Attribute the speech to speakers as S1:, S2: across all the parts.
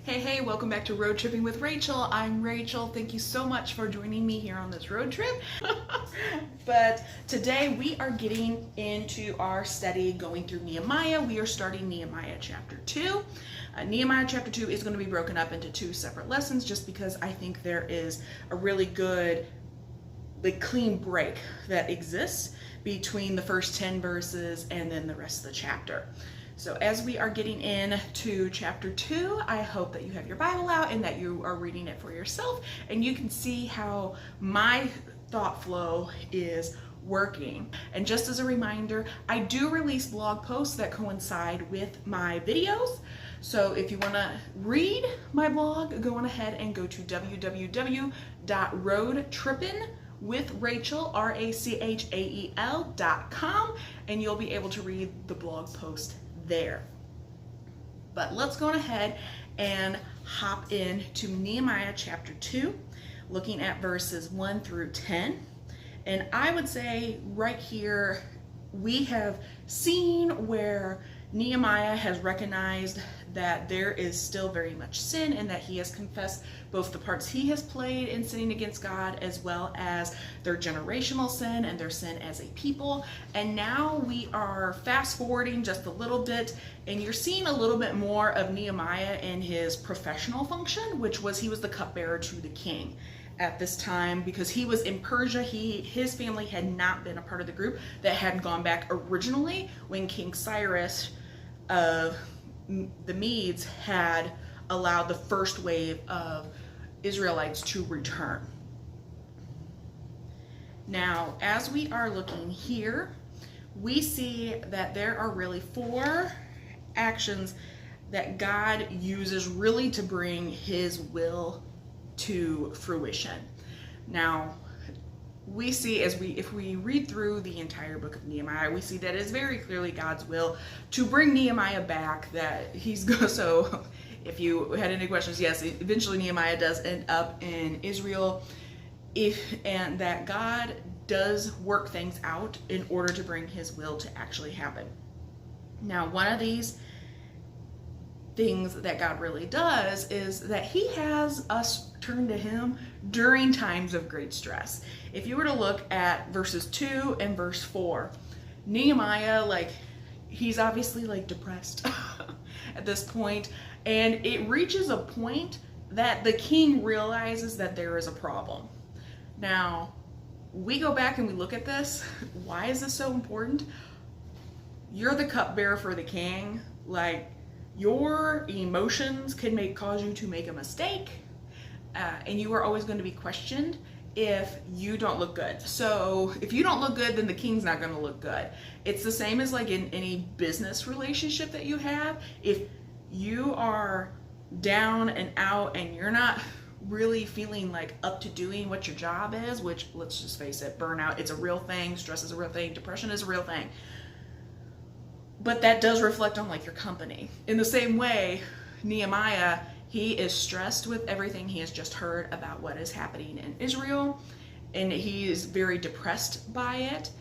S1: Hey, welcome back to Road Tripping with Rachel. I'm Rachel. Thank you so much for joining me here on this road trip. But today we are getting into our study going through Nehemiah. We are starting Nehemiah chapter 2. Nehemiah chapter 2 is going to be broken up into two separate lessons just because I think there is a really good, clean break that exists between the first 10 verses and then the rest of the chapter. So as we are getting into chapter 2, I hope that you have your Bible out and that you are reading it for yourself and you can see how my thought flow is working. And just as a reminder, I do release blog posts that coincide with my videos. So if you want to read my blog, go on ahead and go to www.roadtrippinwithrachel.com and you'll be able to read the blog post there. But let's go on ahead and hop into Nehemiah chapter 2, looking at verses 1 through 10. And I would say right here, we have seen where Nehemiah has recognized that there is still very much sin and that he has confessed both the parts he has played in sinning against God as well as their generational sin and their sin as a people. And now we are fast forwarding just a little bit and you're seeing a little bit more of Nehemiah in his professional function, which was he was the cupbearer to the king at this time because he was in Persia. His family had not been a part of the group that had gone back originally when King Cyrus of the Medes had allowed the first wave of Israelites to return. Now, as we are looking here, we see that there are really 4 actions that God uses really to bring his will to fruition. Now, we see if we read through the entire book of Nehemiah, we see that it's very clearly God's will to bring Nehemiah back, that he's going. So if you had any questions, yes, eventually Nehemiah does end up in Israel, and that God does work things out in order to bring his will to actually happen. Now, one of these things that God really does is that he has us turn to him during times of great stress. If you were to look at verses 2 and verse 4, Nehemiah, he's obviously depressed at this point, and it reaches a point that the king realizes that there is a problem. Now, we go back and we look at this. Why is this so important? You're the cupbearer for the king. Your emotions can cause you to make a mistake, and you are always going to be questioned if you don't look good. So if you don't look good, then the king's not going to look good. It's the same as in any business relationship that you have. If you are down and out and you're not really feeling up to doing what your job is, which, let's just face it, burnout, it's a real thing, stress is a real thing, depression is a real thing. But that does reflect on your company. In the same way, Nehemiah, he is stressed with everything he has just heard about what is happening in Israel, and he is very depressed by it,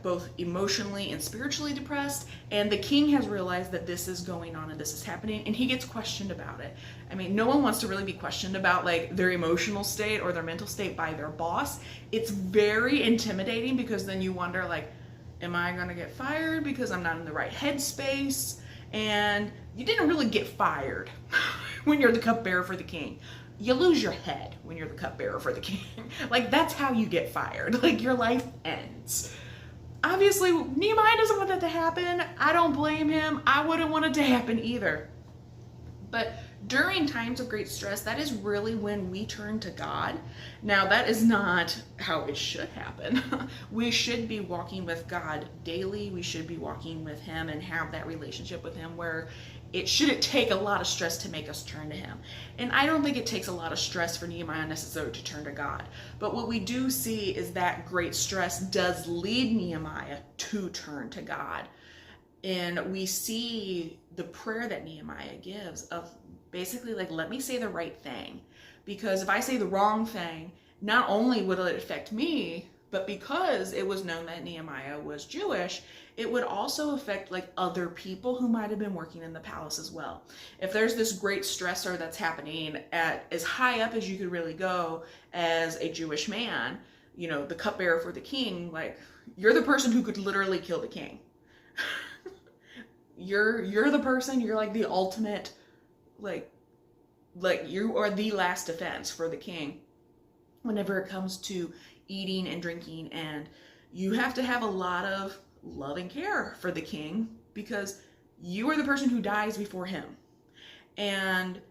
S1: both emotionally and spiritually depressed, and the king has realized that this is going on and this is happening, and he gets questioned about it. I mean, no one wants to really be questioned about their emotional state or their mental state by their boss. It's very intimidating because then you wonder am I going to get fired because I'm not in the right headspace? And you didn't really get fired when you're the cupbearer for the king. You lose your head when you're the cupbearer for the king. That's how you get fired. Your life ends. Obviously, Nehemiah doesn't want that to happen. I don't blame him. I wouldn't want it to happen either. But during times of great stress, that is really when we turn to God. Now, that is not how it should happen. We should be walking with God daily. We should be walking with him and have that relationship with him where it shouldn't take a lot of stress to make us turn to him. And I don't think it takes a lot of stress for Nehemiah necessarily to turn to God. But what we do see is that great stress does lead Nehemiah to turn to God. And we see the prayer that Nehemiah gives of basically let me say the right thing. Because if I say the wrong thing, not only will it affect me, But because it was known that Nehemiah was Jewish, it would also affect like other people who might have been working in the palace as well. If there's this great stressor that's happening at as high up as you could really go as a Jewish man, you know, the cupbearer for the king, like you're the person who could literally kill the king. You're the person, you're like the ultimate, like you are the last defense for the king whenever it comes to eating and drinking, and you have to have a lot of love and care for the king because you are the person who dies before him. And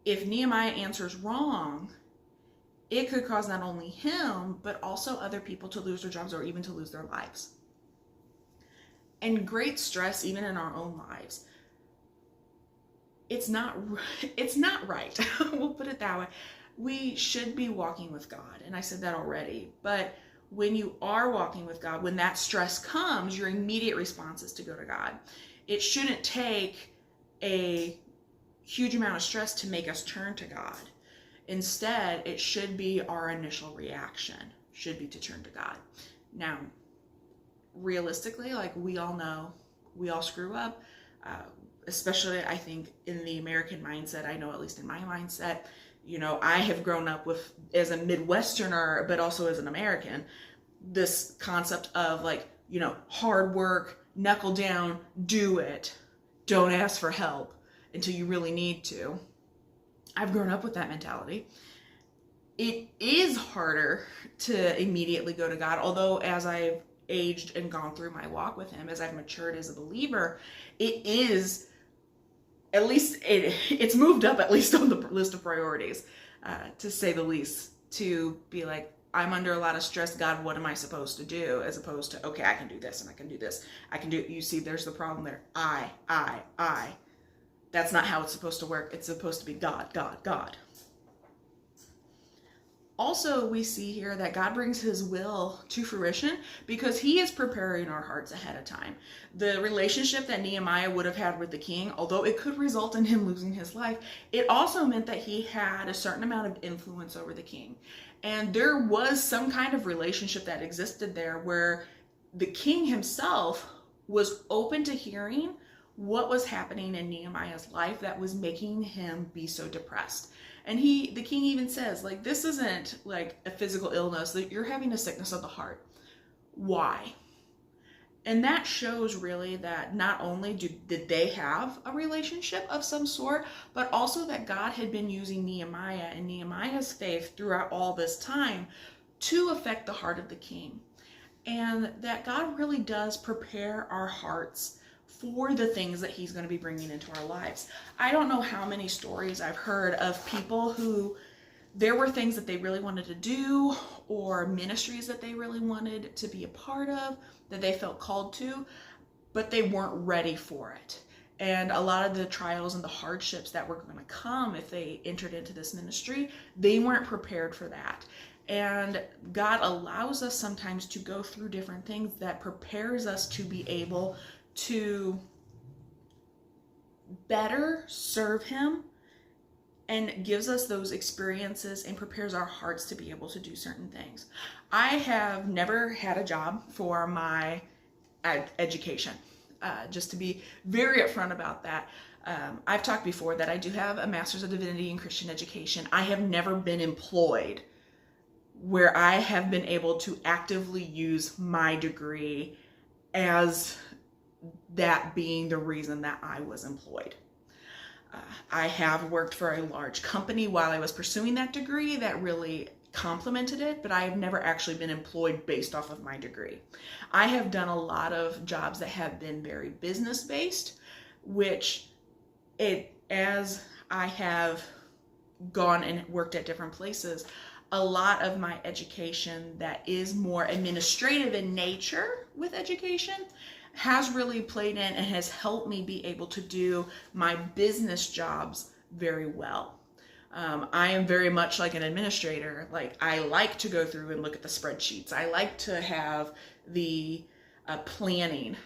S1: if Nehemiah answers wrong, it could cause not only him but also other people to lose their jobs or even to lose their lives. And great stress even in our own lives, it's not right. We'll put it that way. We should be walking with God, and I said that already, but when you are walking with God, when that stress comes, your immediate response is to go to God. It shouldn't take a huge amount of stress to make us turn to God. Instead, it should be our initial reaction, should be to turn to God. Now, realistically, like we all know, we all screw up, especially I think in the American mindset. I know at least in my mindset, you know, I have grown up with, as a Midwesterner, but also as an American, this concept of like, you know, hard work, knuckle down, do it, don't ask for help until you really need to. I've grown up with that mentality. It is harder to immediately go to God, although as I've aged and gone through my walk with him, as I've matured as a believer, it is, at least it's moved up at least on the list of priorities, to say the least, to be like, I'm under a lot of stress, God, what am I supposed to do? As opposed to, okay, I can do this and I can do this. I can do, you see, there's the problem there. I. That's not how it's supposed to work. It's supposed to be God, God, God. Also, we see here that God brings his will to fruition because he is preparing our hearts ahead of time. The relationship that Nehemiah would have had with the king, although it could result in him losing his life, it also meant that he had a certain amount of influence over the king. And there was some kind of relationship that existed there where the king himself was open to hearing what was happening in Nehemiah's life that was making him be so depressed. And the king even says, like, this isn't like a physical illness, that you're having a sickness of the heart. Why? And that shows really that not only did they have a relationship of some sort, but also that God had been using Nehemiah and Nehemiah's faith throughout all this time to affect the heart of the king. And that God really does prepare our hearts for the things that he's going to be bringing into our lives. I don't know how many stories I've heard of people who there were things that they really wanted to do or ministries that they really wanted to be a part of that they felt called to, but they weren't ready for it. And a lot of the trials and the hardships that were going to come if they entered into this ministry, they weren't prepared for that. And God allows us sometimes to go through different things that prepares us to be able to better serve him and gives us those experiences and prepares our hearts to be able to do certain things. I have never had a job for my education, just to be very upfront about that. I've talked before that I do have a Master's of Divinity in Christian Education. I have never been employed where I have been able to actively use my degree as that being the reason that I was employed. I have worked for a large company while I was pursuing that degree that really complemented it, but I have never actually been employed based off of my degree. I have done a lot of jobs that have been very business-based, which as I have gone and worked at different places, a lot of my education that is more administrative in nature with education has really played in and has helped me be able to do my business jobs very well. I am very much like an administrator. Like, I like to go through and look at the spreadsheets. I like to have the planning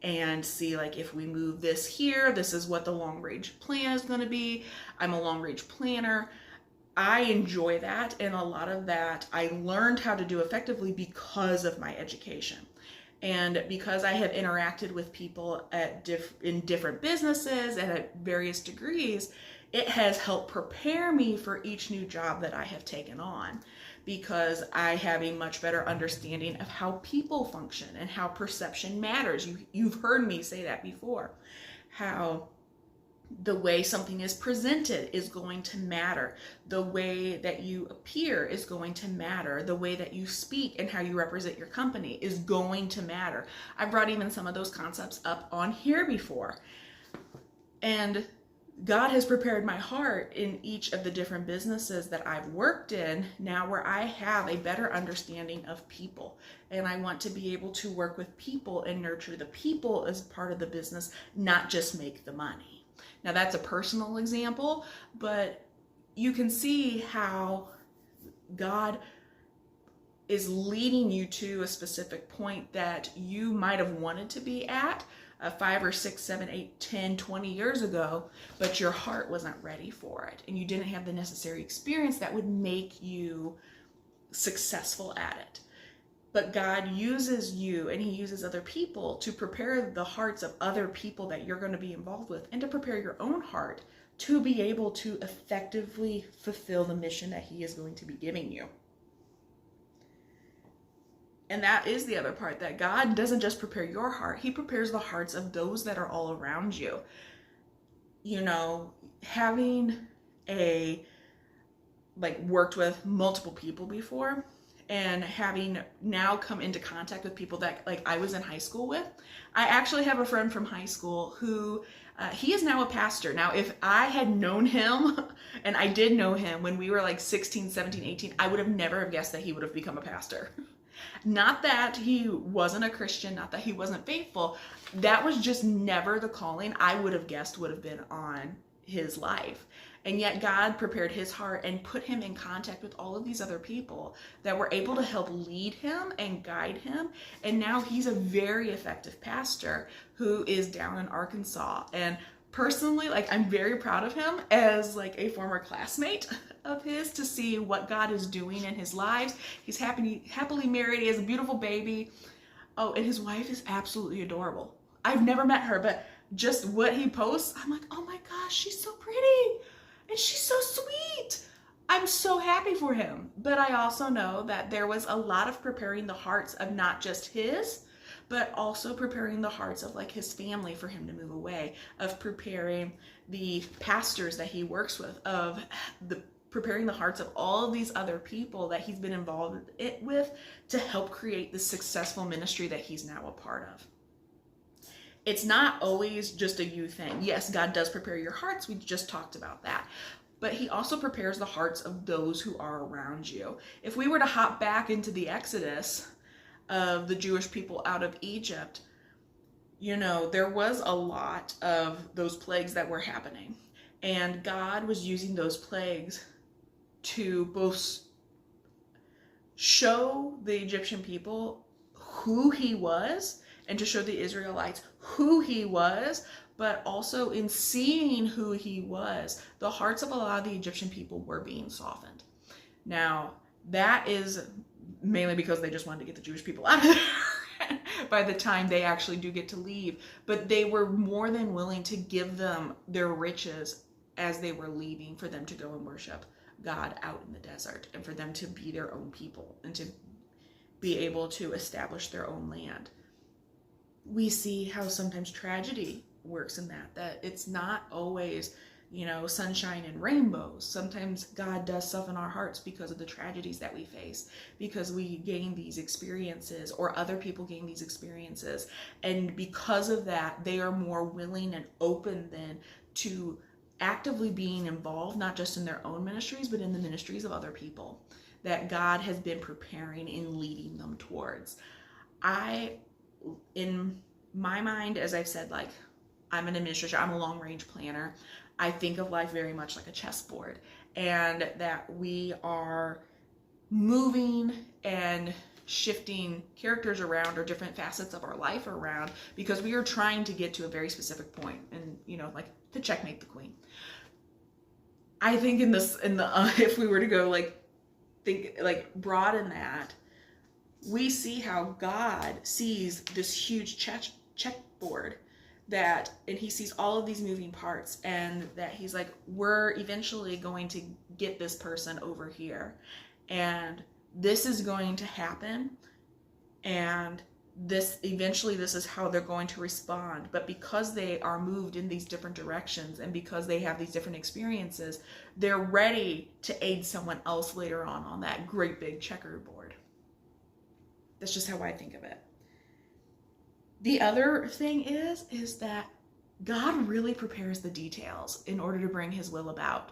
S1: and see, like, if we move this here, this is what the long range plan is going to be. I'm a long range planner. I enjoy that, and a lot of that I learned how to do effectively because of my education. And because I have interacted with people in different businesses and at various degrees, it has helped prepare me for each new job that I have taken on, because I have a much better understanding of how people function and how perception matters. You've heard me say that before, how the way something is presented is going to matter. The way that you appear is going to matter. The way that you speak and how you represent your company is going to matter. I brought even some of those concepts up on here before. And God has prepared my heart in each of the different businesses that I've worked in now, where I have a better understanding of people. And I want to be able to work with people and nurture the people as part of the business, not just make the money. Now, that's a personal example, but you can see how God is leading you to a specific point that you might have wanted to be at 5 or 6, 7, 8, 10, 20 years ago, but your heart wasn't ready for it, and you didn't have the necessary experience that would make you successful at it. But God uses you, and he uses other people to prepare the hearts of other people that you're going to be involved with, and to prepare your own heart to be able to effectively fulfill the mission that he is going to be giving you. And that is the other part, that God doesn't just prepare your heart, he prepares the hearts of those that are all around you. You know, having worked with multiple people before, and having now come into contact with people that I was in high school with. I actually have a friend from high school who he is now a pastor. Now, if I had known him, and I did know him when we were 16, 17, 18, I would have never have guessed that he would have become a pastor. Not that he wasn't a Christian, not that he wasn't faithful. That was just never the calling I would have guessed would have been on his life. And yet God prepared his heart and put him in contact with all of these other people that were able to help lead him and guide him. And now he's a very effective pastor who is down in Arkansas. And personally, I'm very proud of him as a former classmate of his, to see what God is doing in his lives. He's happily married. He has a beautiful baby. Oh, and his wife is absolutely adorable. I've never met her, but just what he posts, I'm like, oh my gosh, she's so pretty. And she's so sweet. I'm so happy for him. But I also know that there was a lot of preparing the hearts of not just his, but also preparing the hearts of his family for him to move away, of preparing the pastors that he works with, of preparing the hearts of all of these other people that he's been involved with to help create the successful ministry that he's now a part of. It's not always just a you thing. Yes, God does prepare your hearts. We just talked about that. But he also prepares the hearts of those who are around you. If we were to hop back into the Exodus of the Jewish people out of Egypt, there was a lot of those plagues that were happening. And God was using those plagues to both show the Egyptian people who he was, and to show the Israelites who he was, but also in seeing who he was, the hearts of a lot of the Egyptian people were being softened. Now, that is mainly because they just wanted to get the Jewish people out of there by the time they actually do get to leave. But they were more than willing to give them their riches as they were leaving, for them to go and worship God out in the desert, and for them to be their own people and to be able to establish their own land. We see how sometimes tragedy works in that it's not always, sunshine and rainbows. Sometimes God does soften our hearts because of the tragedies that we face, because we gain these experiences, or other people gain these experiences. And because of that, they are more willing and open then to actively being involved, not just in their own ministries, but in the ministries of other people that God has been preparing and leading them towards. In my mind, as I've said, I'm an administrator, I'm a long range planner. I think of life very much like a chessboard, and that we are moving and shifting characters around, or different facets of our life around, because we are trying to get to a very specific point, and to checkmate the queen. I think in the if we were to go broaden that, we see how God sees this huge checkboard and he sees all of these moving parts, and that he's like, we're eventually going to get this person over here, and this is going to happen, and this is how they're going to respond. But because they are moved in these different directions, and because they have these different experiences, they're ready to aid someone else later on that great big checkerboard. That's just how I think of it. The other thing is that God really prepares the details in order to bring his will about.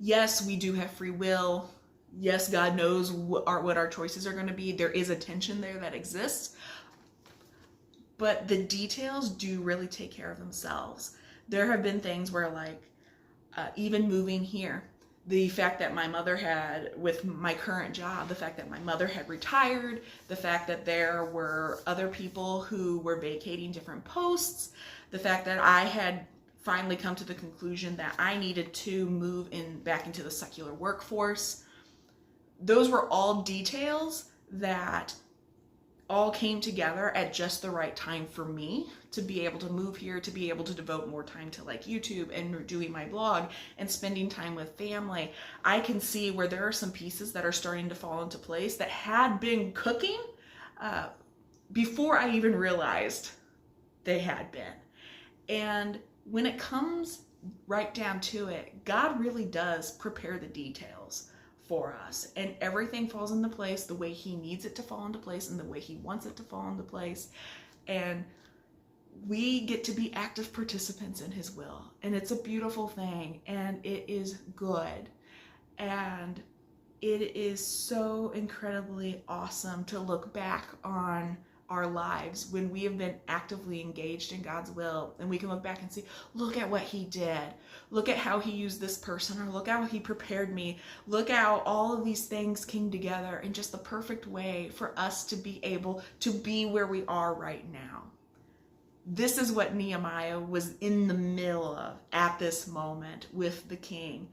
S1: Yes, we do have free will. Yes, God knows what our choices are going to be. There is a tension there that exists. But the details do really take care of themselves. There have been things where, even moving here, the fact that my mother had, with my current job, the fact that my mother had retired, the fact that there were other people who were vacating different posts, the fact that I had finally come to the conclusion that I needed to move back into the secular workforce. Those were all details that all came together at just the right time for me to be able to move here, to be able to devote more time to YouTube and doing my blog and spending time with family. I can see where there are some pieces that are starting to fall into place that had been cooking before I even realized they had been. And when it comes right down to it, God really does prepare the details for us, and everything falls into place the way he needs it to fall into place and the way he wants it to fall into place, and we get to be active participants in his will, and it's a beautiful thing, and it is good, and it is so incredibly awesome to look back on our lives when we have been actively engaged in God's will, and we can look back and see, look at what he did, look at how he used this person, or look how he prepared me, look how all of these things came together in just the perfect way for us to be able to be where we are right now. This is what Nehemiah was in the middle of at this moment with the king,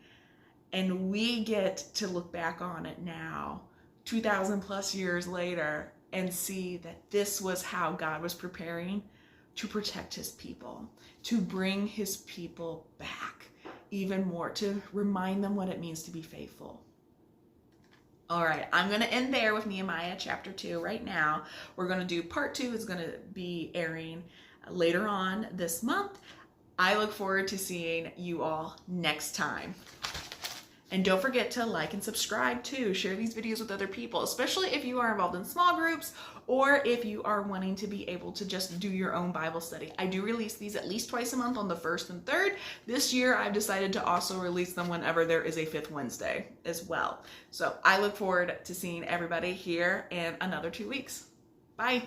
S1: and we get to look back on it now, 2,000 plus years later, and see that this was how God was preparing to protect his people, to bring his people back even more, to remind them what it means to be faithful. All right, I'm going to end there with Nehemiah chapter 2 right now. We're going to do part 2. It's going to be airing later on this month. I look forward to seeing you all next time. And don't forget to like and subscribe too. Share these videos with other people, especially if you are involved in small groups or if you are wanting to be able to just do your own Bible study. I do release these at least twice a month on the 1st and 3rd. This year, I've decided to also release them whenever there is a 5th Wednesday as well. So I look forward to seeing everybody here in another 2 weeks. Bye.